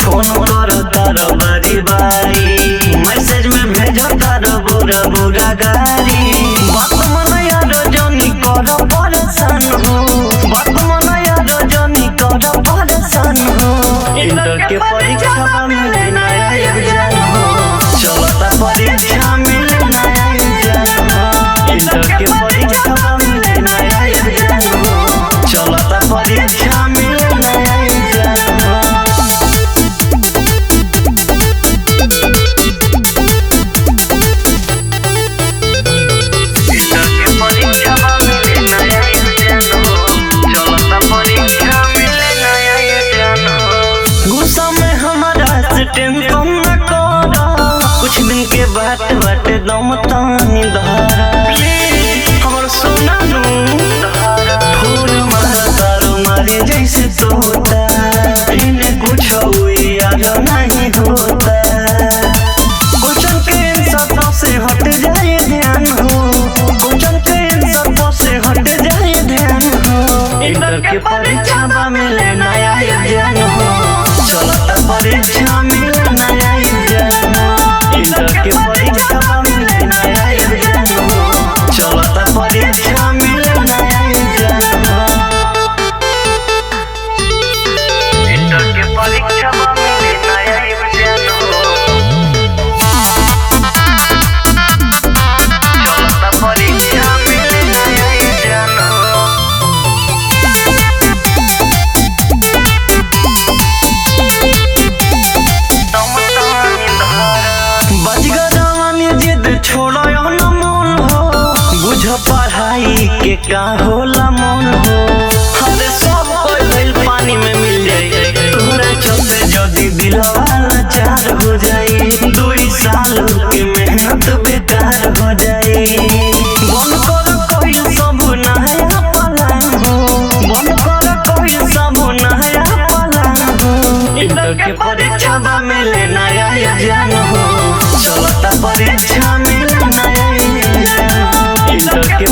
Phone करो तारो बारी बारी, मैसेज में भेजो तारो बुरा बुरा गारी। बात मन यारो जनी करो परेशान हो, बात मन यारो जनी करो परेशान हो। इंटर के परीक्षा मिले नया एग्जाम हो, चलता परीक्षा मिले नया एग्जाम हो। इंटर के परीक्षा मिले नया एग्जाम हो, चलता परीक्षा मिले नया एग्जाम हो। टेंशन न करो, कुछ दिन के बात बाटे दम तानी धारा। प्लीज हमर सोना नू फूल मारो मारे जैसे तोता, इन्हें कुछ हुई यार नहीं होता। क्वेश्चन के आंसर से हट जाए ध्यान हो, क्वेश्चन के आंसर से हट जाए ध्यान हो। इंटर के परीक्षा मिले नया एग्जाम हो, चलता परीक्षा मिले नया एग्जाम हो। इंटर के परीक्षा मिले नया एग्जाम हो, चलता परीक्षा मिले नया एग्जाम हो। इंटर के परीक्षा मिले नया एग्जाम हो, चलता परीक्षा मिले नया एग्जाम हो। छोड़ो न मन हो, बुझ पढ़ाई के का होला मन हो। हरे सब कोई पानी में मिल जाए, तोरा चलते जदी दिलवा लाचार हो जाए। 2 साल के मेहनत बेकार हो जाए। बन कर कोई सब नया प्लान हो, बन कर कोई सब नया प्लान हो। इंटर के परीक्षा मिले नया एग्जाम हो, चलता परीक्षा मिले नया एग्जाम हो। इंटर के